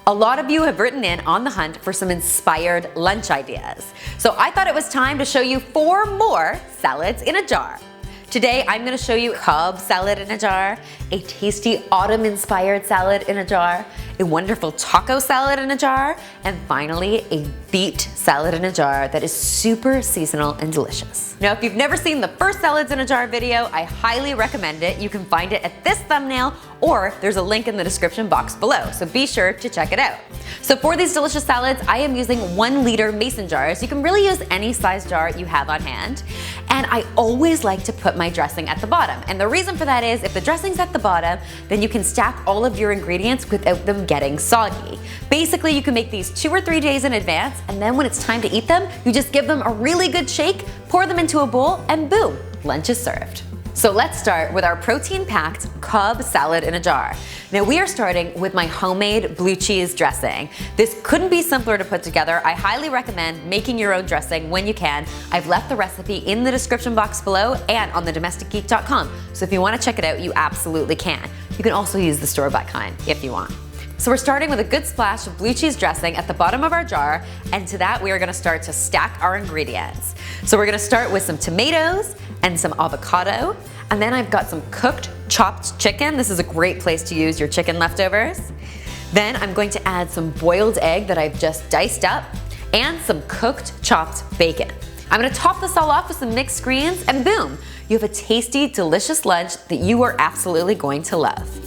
A lot of you have written in on the hunt for some inspired lunch ideas. So I thought it was time to show you 4 more salads in a jar. Today I'm going to show you Cobb salad in a jar, a tasty autumn-inspired salad in a jar, a wonderful taco salad in a jar, and finally a beet salad in a jar that is super seasonal and delicious. Now if you've never seen the first salads in a jar video, I highly recommend it. You can find it at this thumbnail or there's a link in the description box below, so be sure to check it out. So for these delicious salads, I am using 1-liter mason jars. You can really use any size jar you have on hand. And I always like to put my dressing at the bottom. And the reason for that is if the dressing's at the bottom, then you can stack all of your ingredients without them getting soggy. Basically, you can make these 2 or 3 days in advance, and then when it's time to eat them, you just give them a really good shake, pour them into a bowl, and boom, lunch is served. So let's start with our protein-packed Cobb salad in a jar. Now we are starting with my homemade blue cheese dressing. This couldn't be simpler to put together. I highly recommend making your own dressing when you can. I've left the recipe in the description box below and on thedomesticgeek.com. So if you want to check it out, you absolutely can. You can also use the store-bought kind if you want. So we're starting with a good splash of blue cheese dressing at the bottom of our jar, and to that we are going to start to stack our ingredients. So we're going to start with some tomatoes and some avocado, and then I've got some cooked chopped chicken. This is a great place to use your chicken leftovers. Then I'm going to add some boiled egg that I've just diced up and some cooked chopped bacon. I'm going to top this all off with some mixed greens, and boom, you have a tasty, delicious lunch that you are absolutely going to love.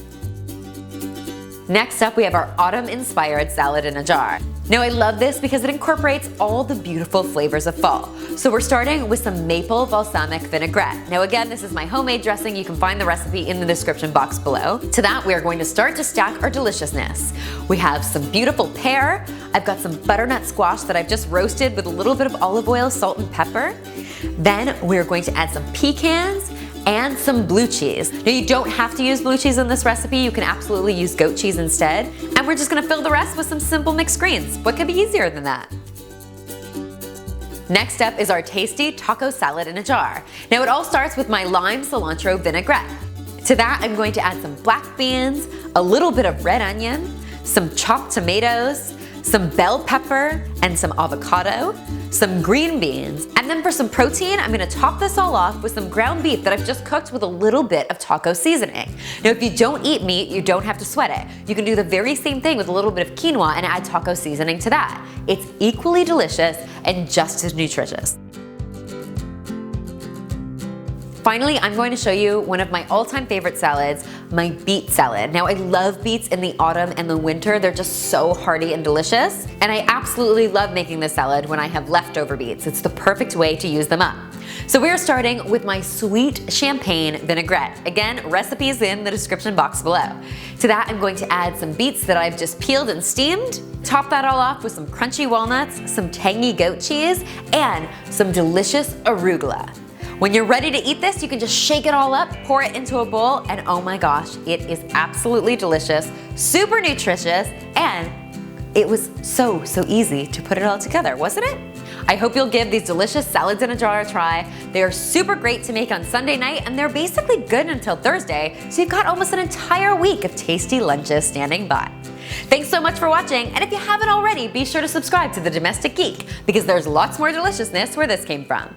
Next up, we have our autumn-inspired salad in a jar. Now I love this because it incorporates all the beautiful flavors of fall. So we're starting with some maple balsamic vinaigrette. Now again, this is my homemade dressing. You can find the recipe in the description box below. To that, we are going to start to stack our deliciousness. We have some beautiful pear. I've got some butternut squash that I've just roasted with a little bit of olive oil, salt, and pepper. Then we're going to add some pecans and some blue cheese. Now you don't have to use blue cheese in this recipe, you can absolutely use goat cheese instead. And we're just gonna fill the rest with some simple mixed greens. What could be easier than that? Next up is our tasty taco salad in a jar. Now it all starts with my lime cilantro vinaigrette. To that I'm going to add some black beans, a little bit of red onion, some chopped tomatoes, some bell pepper, and some avocado, some green beans, and then for some protein, I'm gonna top this all off with some ground beef that I've just cooked with a little bit of taco seasoning. Now if you don't eat meat, you don't have to sweat it. You can do the very same thing with a little bit of quinoa and add taco seasoning to that. It's equally delicious and just as nutritious. Finally, I'm going to show you one of my all-time favorite salads, my beet salad. Now I love beets in the autumn and the winter. They're just so hearty and delicious. And I absolutely love making this salad when I have leftover beets. It's the perfect way to use them up. So we're starting with my sweet champagne vinaigrette. Again, recipes in the description box below. To that, I'm going to add some beets that I've just peeled and steamed. Top that all off with some crunchy walnuts, some tangy goat cheese, and some delicious arugula. When you're ready to eat this, you can just shake it all up, pour it into a bowl, and oh my gosh, it is absolutely delicious, super nutritious, and it was so easy to put it all together, wasn't it? I hope you'll give these delicious salads in a jar a try. They are super great to make on Sunday night, and they're basically good until Thursday, so you've got almost an entire week of tasty lunches standing by. Thanks so much for watching, and if you haven't already, be sure to subscribe to The Domestic Geek, because there's lots more deliciousness where this came from.